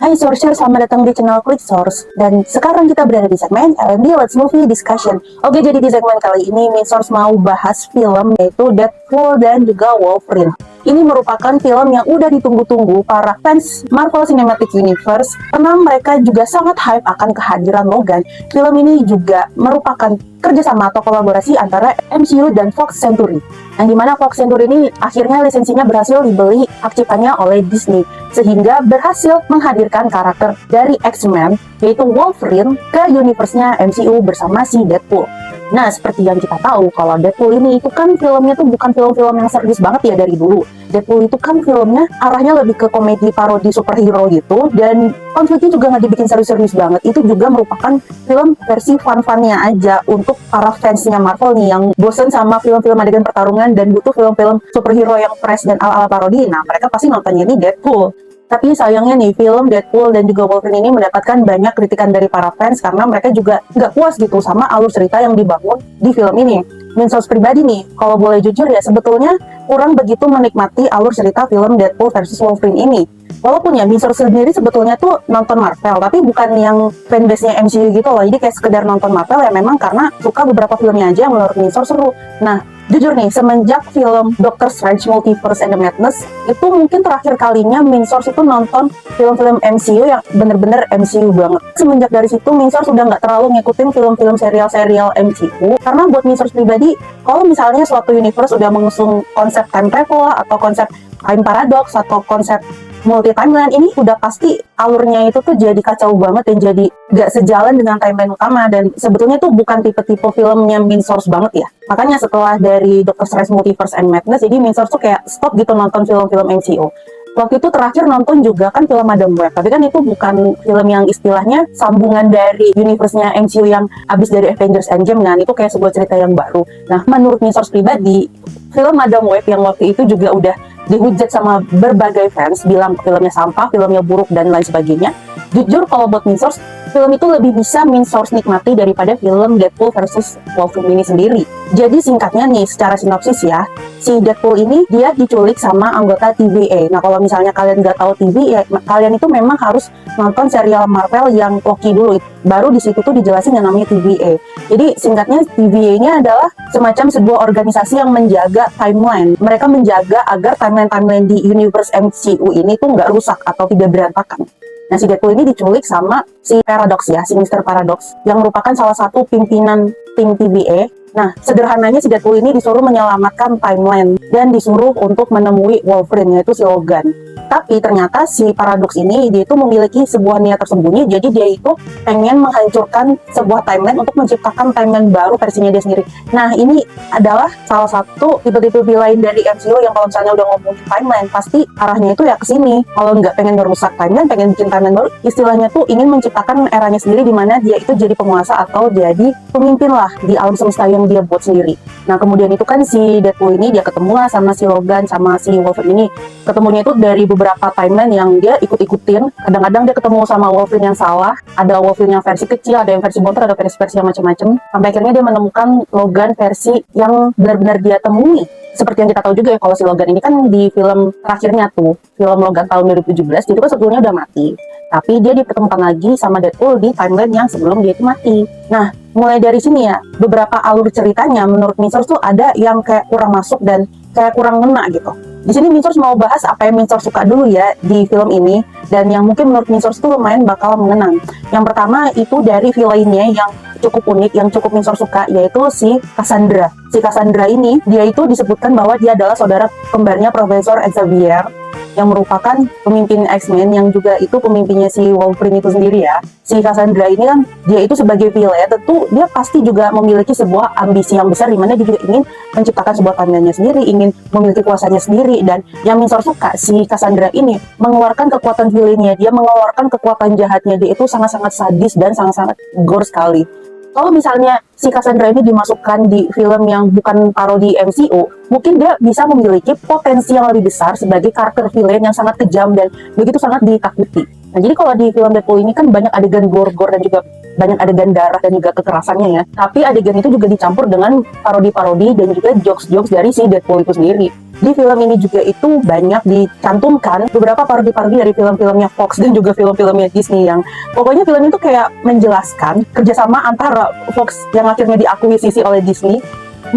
Hai Sourcer, selamat datang di channel Click Source. Dan sekarang kita berada di segmen L&D Let's Movie Discussion. Oke, jadi di segmen kali ini Min Source mau bahas film yaitu Deadpool dan juga Wolverine. Ini merupakan film yang udah ditunggu-tunggu para fans Marvel Cinematic Universe karena mereka juga sangat hype akan kehadiran Logan. Film ini juga merupakan kerjasama atau kolaborasi antara MCU dan Fox Century. Yang dimana Fox Century ini akhirnya lisensinya berhasil dibeli hak ciptanya oleh Disney, sehingga berhasil menghadirkan karakter dari X-Men yaitu Wolverine ke universe-nya MCU bersama si Deadpool. Nah, seperti yang kita tahu, kalau Deadpool ini itu kan filmnya tuh bukan film-film yang serius banget ya dari dulu. Deadpool itu kan filmnya arahnya lebih ke komedi parodi superhero gitu, dan konfliknya juga nggak dibikin serius-serius banget. Itu juga merupakan film versi fun-funnya aja untuk para fansnya Marvel nih yang bosen sama film-film adegan pertarungan dan butuh film-film superhero yang fresh dan ala-ala parodi. Nah, mereka pasti nontonnya ini Deadpool. Tapi sayangnya nih, film Deadpool dan juga Wolverine ini mendapatkan banyak kritikan dari para fans karena mereka juga nggak puas gitu sama alur cerita yang dibangun di film ini. Min Source pribadi nih, kalau boleh jujur ya, sebetulnya kurang begitu menikmati alur cerita film Deadpool versus Wolverine ini. Walaupun ya, Min Source sendiri sebetulnya tuh nonton Marvel, tapi bukan yang fanbase-nya MCU gitu loh. Jadi kayak sekedar nonton Marvel ya memang karena suka beberapa filmnya aja yang menurut Min Source seru. Nah, jujur nih, semenjak film Doctor Strange Multiverse and the Madness, itu mungkin terakhir kalinya Min Source itu nonton film-film MCU yang bener-bener MCU banget. Semenjak dari situ, Min Source udah nggak terlalu ngikutin film-film serial-serial MCU, karena buat Min Source pribadi, kalau misalnya suatu universe udah mengusung konsep time travel atau konsep time paradox atau konsep multi timeline, ini udah pasti alurnya itu tuh jadi kacau banget dan jadi gak sejalan dengan timeline utama, dan sebetulnya tuh bukan tipe-tipe filmnya Min Source banget ya. Makanya setelah dari Doctor Strange Multiverse and Madness, jadi Min Source tuh kayak stop gitu nonton film-film MCU. Waktu itu terakhir nonton juga kan film Madam Web, tapi kan itu bukan film yang istilahnya sambungan dari universe-nya MCU yang abis dari Avengers Endgame kan, itu kayak sebuah cerita yang baru. Nah, menurut Min Source pribadi, film Madam Web yang waktu itu juga udah dihujat sama berbagai fans, bilang filmnya sampah, filmnya buruk, dan lain sebagainya. Jujur kalau buat Min Source, film itu lebih bisa Min Source nikmati daripada film Deadpool versus Wolverine ini sendiri. Jadi singkatnya nih, secara sinopsis ya, si Deadpool ini dia diculik sama anggota TVA. Nah, kalau misalnya kalian nggak tahu TVA, ya kalian itu memang harus nonton serial Marvel yang Loki dulu. Baru di situ tuh dijelasin yang namanya TVA. Jadi singkatnya TVA-nya adalah semacam sebuah organisasi yang menjaga timeline. Mereka menjaga agar timeline-timeline di universe MCU ini tuh nggak rusak atau tidak berantakan. Nah, si Deadpool ini diculik sama si Paradox ya, si Mr. Paradox, yang merupakan salah satu pimpinan tim TVA. Nah, sederhananya si Deadpool ini disuruh menyelamatkan timeline dan disuruh untuk menemui Wolverine, yaitu si Logan. Tapi ternyata si Paradox ini dia itu memiliki sebuah niat tersembunyi, jadi dia itu pengen menghancurkan sebuah timeline untuk menciptakan timeline baru versinya dia sendiri. Nah, ini adalah salah satu tipe-tipe villain dari MCU yang kalau misalnya udah ngomongin timeline, pasti arahnya itu ya ke sini. Kalau nggak pengen merusak timeline, pengen bikin timeline baru, istilahnya tuh ingin menciptakan eranya sendiri di mana dia itu jadi penguasa atau jadi pemimpin lah di alam semesta yang dia buat sendiri. Nah, kemudian itu kan si Deadpool ini dia ketemu lah sama si Logan sama si Wolverine ini. Ketemunya itu dari beberapa timeline yang dia ikut-ikutin. Kadang-kadang dia ketemu sama Wolverine yang salah, ada Wolverine yang versi kecil, ada yang versi bontot, ada versi yang macam-macam. Sampai akhirnya dia menemukan Logan versi yang benar-benar dia temui. Seperti yang kita tahu juga ya, kalau si Logan ini kan di film terakhirnya tuh, film Logan tahun 2017, itu kan sebetulnya udah mati. Tapi dia dipertemukan lagi sama Deadpool di timeline yang sebelum dia itu mati. Nah, mulai dari sini ya, beberapa alur ceritanya menurut Min Source tuh ada yang kayak kurang masuk dan kayak kurang ngena gitu. Di sini Min Source mau bahas apa yang Min Source suka dulu ya di film ini, dan yang mungkin menurut Min Source tuh lumayan bakal mengenang. Yang pertama itu dari villainnya yang cukup unik, yang cukup Min Source suka, yaitu si Cassandra. Si Cassandra ini, dia itu disebutkan bahwa dia adalah saudara kembarnya Profesor Xavier, yang merupakan pemimpin X-Men, yang juga itu pemimpinnya si Wolverine itu sendiri ya. Si Cassandra ini kan, dia itu sebagai villain, tentu dia pasti juga memiliki sebuah ambisi yang besar, dimana dia juga ingin menciptakan sebuah timeline-nya sendiri, ingin memiliki kuasanya sendiri. Dan yang Min Source suka, si Cassandra ini mengeluarkan kekuatan villainnya, dia mengeluarkan kekuatan jahatnya, dia itu sangat-sangat sadis dan sangat-sangat gore sekali. Kalau misalnya si Cassandra ini dimasukkan di film yang bukan parodi MCU, mungkin dia bisa memiliki potensi yang lebih besar sebagai karakter villain yang sangat kejam dan begitu sangat ditakuti. Nah, jadi kalau di film Deadpool ini kan banyak adegan gore-gore dan juga banyak adegan darah dan juga kekerasannya ya. Tapi adegan itu juga dicampur dengan parodi-parodi dan juga jokes-jokes dari si Deadpool itu sendiri. Di film ini juga itu banyak dicantumkan beberapa parodi-parodi dari film-filmnya Fox dan juga film-filmnya Disney, yang pokoknya film itu kayak menjelaskan kerjasama antara Fox yang akhirnya diakuisisi oleh Disney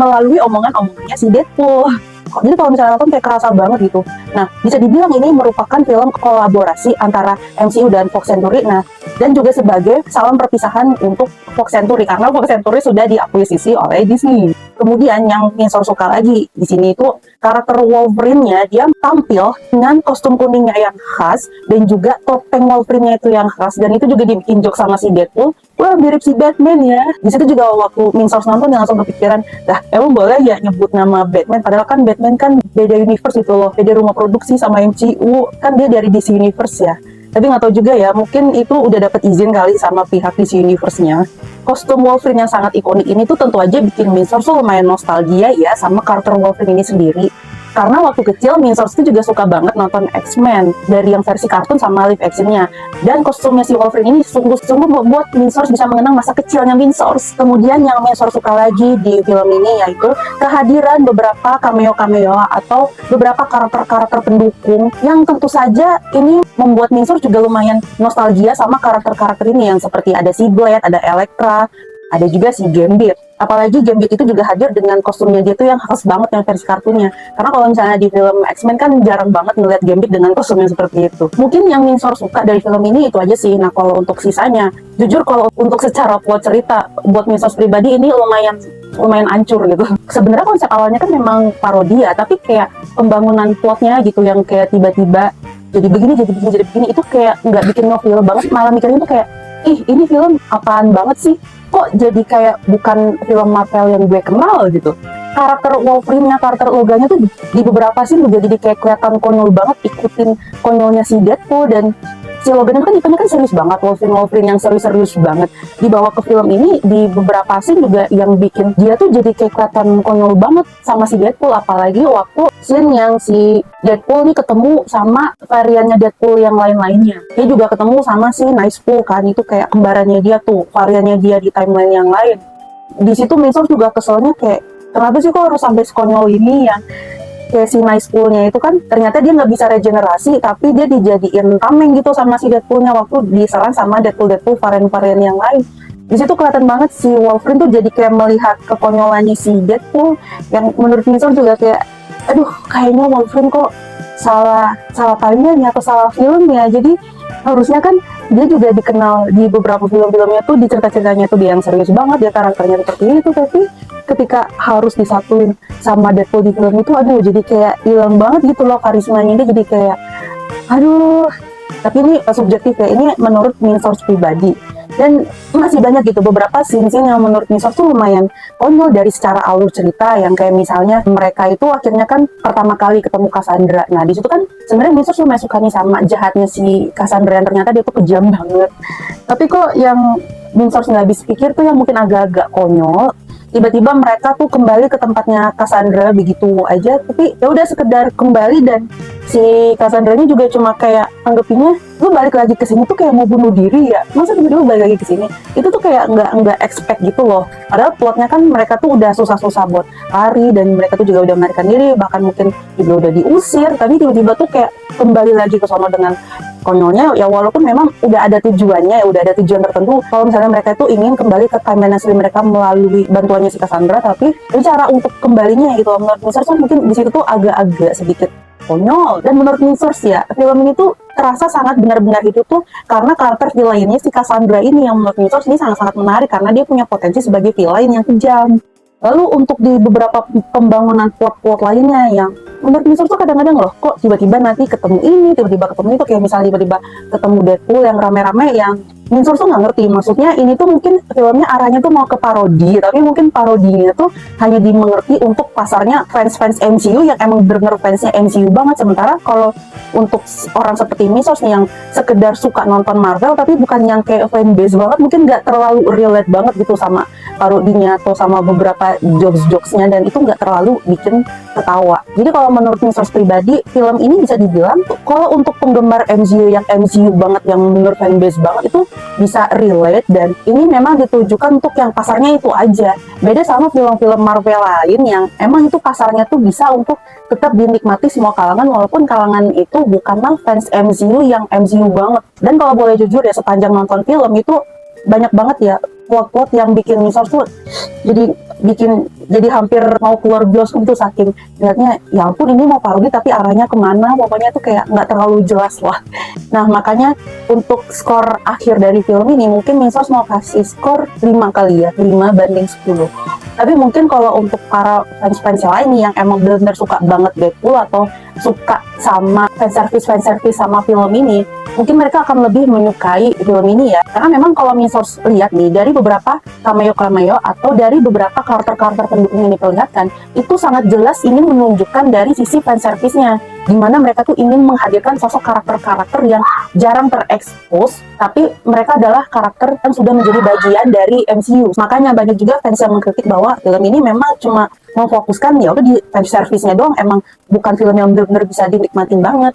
melalui omongan-omongannya si Deadpool. Jadi kalau misalnya nonton kayak kerasa banget gitu. Nah, bisa dibilang ini merupakan film kolaborasi antara MCU dan Fox Century. Nah, dan juga sebagai salam perpisahan untuk Fox Century karena Fox Century sudah diakuisisi oleh Disney. Kemudian yang Winsor suka lagi di sini itu karakter Wolverine-nya, dia tampil dengan kostum kuningnya yang khas dan juga topeng Wolverine-nya itu yang khas, dan itu juga dibikin joke sama si Deadpool. Wah, mirip si Batman ya. Di situ juga waktu Winsor nonton dia langsung kepikiran, dah emang boleh ya nyebut nama Batman, padahal kan Batman kan beda universe itu loh, beda rumah produksi sama MCU, kan dia dari DC Universe ya. Tapi nggak tahu juga ya, mungkin itu udah dapat izin kali sama pihak DC Universe-nya. Kostum Wolverine yang sangat ikonik ini tuh tentu aja bikin Winsor tuh lumayan nostalgia ya sama karakter Wolverine ini sendiri. Karena waktu kecil Winsor tuh juga suka banget nonton X-Men dari yang versi kartun sama live actionnya. Dan kostumnya si Wolverine ini sungguh-sungguh membuat Winsor bisa mengenang masa kecilnya Winsor. Kemudian yang Winsor suka lagi di film ini yaitu kehadiran beberapa cameo-cameo atau beberapa karakter-karakter pendukung yang tentu saja ini membuat Winsor juga lumayan nostalgia sama karakter-karakter ini, yang seperti ada si Blade, ada Elektra, ada juga si Gambit. Apalagi Gambit itu juga hadir dengan kostumnya dia tuh yang khas banget yang versi kartunnya. Karena kalau misalnya di film X-Men kan jarang banget ngeliat Gambit dengan kostum yang seperti itu. Mungkin yang Winsor suka dari film ini itu aja sih. Nah, kalau untuk sisanya, jujur kalau untuk secara plot cerita buat Winsor pribadi ini lumayan hancur gitu. Sebenarnya konsep awalnya kan memang parodi ya, tapi kayak pembangunan plotnya gitu yang kayak tiba-tiba jadi begini itu kayak nggak bikin feel banget, malah mikirnya tuh kayak, ih ini film apaan banget sih, kok jadi kayak bukan film Marvel yang gue kenal gitu. Karakter Wolverine-nya, karakter Logan-nya tuh di beberapa scene juga jadi kayak kelihatan konyol banget, ikutin konyolnya si Deadpool. Dan si Logan itu kan tipenya kan serius banget, Wolverine yang serius banget. Dibawa ke film ini di beberapa scene juga yang bikin dia tuh jadi kayak kelihatan konyol banget sama si Deadpool. Apalagi waktu scene yang si Deadpool nih ketemu sama variannya Deadpool yang lain-lainnya. Dia juga ketemu sama si Nicepool kan, itu kayak kembarannya dia tuh, variannya dia di timeline yang lain. Di situ Winsor juga keselnya kayak, kenapa sih kok harus sampai sekonyol ini ya? Kayak si Nicepool-nya itu kan ternyata dia nggak bisa regenerasi, tapi dia dijadiin tameng gitu sama si Deadpool-nya waktu diserang sama Deadpool varian-varian yang lain. Di situ kelihatan banget si Wolverine tuh jadi kayak melihat kekonyolannya si Deadpool, yang menurut Winsor juga kayak, aduh kayaknya Wolverine kok salah timeline atau salah film ya. Jadi harusnya kan dia juga dikenal di beberapa film-filmnya tuh, di cerita-ceritanya tuh dia yang serius banget, dia karakternya seperti itu, tapi ketika harus disatuin sama Deadpool di film itu, aduh jadi kayak hilang banget gitu loh karismanya. Dia jadi kayak, aduh. Tapi ini subjektif ya, ini menurut Winsor pribadi. Dan masih banyak gitu beberapa scene-scene yang menurut Winsor tuh lumayan konyol dari secara alur cerita, yang kayak misalnya mereka itu akhirnya kan pertama kali ketemu Cassandra. Nah di situ kan sebenarnya Winsor lumayan suka nih sama jahatnya si Cassandra, yang ternyata dia tuh kejam banget. Tapi kok yang Winsor nggak habis pikir tuh yang mungkin agak-agak konyol, tiba-tiba mereka tuh kembali ke tempatnya Cassandra begitu aja, tapi ya udah sekedar kembali, dan si Cassandra-nya juga cuma kayak anggapinnya, lu balik lagi ke sini tuh kayak mau bunuh diri ya, masa tiba-tiba balik lagi ke sini. Itu tuh kayak nggak expect gitu loh. Padahal plotnya kan mereka tuh udah susah-susah buat lari, dan mereka tuh juga udah melarikan diri, bahkan mungkin juga udah diusir, tapi tiba-tiba tuh kayak kembali lagi ke sono dengan konyolnya ya, walaupun memang udah ada tujuannya ya, udah ada tujuan tertentu. Kalau misalnya mereka itu ingin kembali ke timeline asli mereka melalui bantuannya si Cassandra, tapi cara untuk kembalinya gitu menurut Winsor mungkin di situ tuh agak-agak sedikit konyol. Dan menurut Winsor ya, film ini tuh terasa sangat benar-benar hidup tuh karena karakter villainnya si Cassandra ini, yang menurut Winsor ini sangat-sangat menarik karena dia punya potensi sebagai villain yang kejam. Lalu untuk di beberapa pembangunan plot-plot lainnya yang menurut Winsor tuh kadang-kadang loh, kok tiba-tiba nanti ketemu ini, tiba-tiba ketemu itu, kayak misalnya tiba-tiba ketemu Deadpool yang rame-rame, yang Winsor tuh nggak ngerti. Maksudnya ini tuh mungkin filmnya arahnya tuh mau ke parodi, tapi mungkin parodinya tuh hanya dimengerti untuk pasarnya fans-fans MCU yang emang bener-bener fansnya MCU banget. Sementara kalau untuk orang seperti Winsor nih yang sekedar suka nonton Marvel, tapi bukan yang kayak fanbase banget, mungkin nggak terlalu relate banget gitu sama parodinya atau sama beberapa jokes-jokesnya, dan itu nggak terlalu bikin ketawa. Jadi kalau menurut Misos pribadi, film ini bisa dibilang kalau untuk penggemar MCU yang MCU banget, yang bener fanbase banget, itu bisa relate, dan ini memang ditujukan untuk yang pasarnya itu aja. Beda sama film-film Marvel lain yang emang itu pasarnya tuh bisa untuk tetap dinikmati semua kalangan, walaupun kalangan itu bukanlah fans MCU yang MCU banget. Dan kalau boleh jujur ya, sepanjang nonton film itu banyak banget ya quote-quote yang bikin Misos tuh jadi hampir mau keluar bioskop itu, saking lihatnya ya ampun ini mau parodi tapi arahnya kemana, pokoknya tuh kayak nggak terlalu jelas lah. Nah makanya untuk skor akhir dari film ini mungkin Misos mau kasih skor 5 kali ya, 5/10. Tapi mungkin kalau untuk para fans-fans lain yang emang benar-benar suka banget Deadpool atau suka sama fanservice sama film ini, mungkin mereka akan lebih menyukai film ini ya. Karena memang kalau Misos lihat nih, dari beberapa cameo atau dari beberapa karakter-karakter pendukung yang diperlihatkan, itu sangat jelas ingin menunjukkan dari sisi fanservice-nya, dimana mereka tuh ingin menghadirkan sosok karakter-karakter yang jarang terekspos, tapi mereka adalah karakter yang sudah menjadi bagian dari MCU. Makanya banyak juga fans yang mengkritik bahwa film ini memang cuma memfokuskan ya udah di fanservice-nya doang, emang bukan film yang benar-benar bisa dinikmatin banget.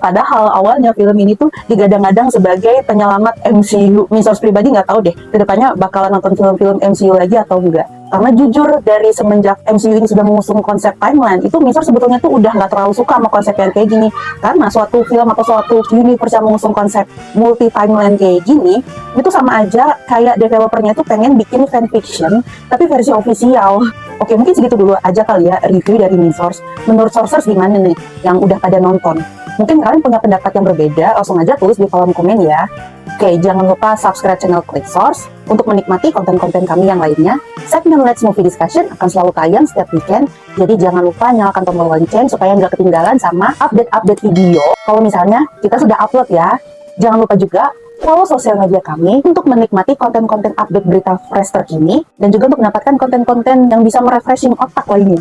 Padahal awalnya film ini tuh digadang-gadang sebagai penyelamat MCU. Misos pribadi nggak tahu deh kedepannya bakalan nonton film-film MCU lagi atau enggak. Karena jujur dari semenjak MCU ini sudah mengusung konsep timeline, itu Misos sebetulnya tuh udah nggak terlalu suka sama konsep yang kayak gini. Karena suatu film atau suatu universe yang mengusung konsep multi timeline kayak gini, itu sama aja kayak developernya tuh pengen bikin fanfiction tapi versi official. Oke, mungkin segitu dulu aja kali ya review dari Misos. Menurut sources gimana nih yang udah pada nonton? Mungkin kalian punya pendapat yang berbeda, langsung aja tulis di kolom komen ya. Oke, jangan lupa subscribe channel Klik Source untuk menikmati konten-konten kami yang lainnya. Segmen Let's Movie Discussion akan selalu tayang setiap weekend, jadi jangan lupa nyalakan tombol lonceng supaya nggak ketinggalan sama update-update video. Kalau misalnya kita sudah upload ya, jangan lupa juga follow sosial media kami untuk menikmati konten-konten update berita fresh terkini, dan juga untuk mendapatkan konten-konten yang bisa merefreshing otak lainnya.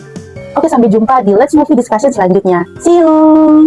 Oke, sampai jumpa di Let's Movie Discussion selanjutnya. See you!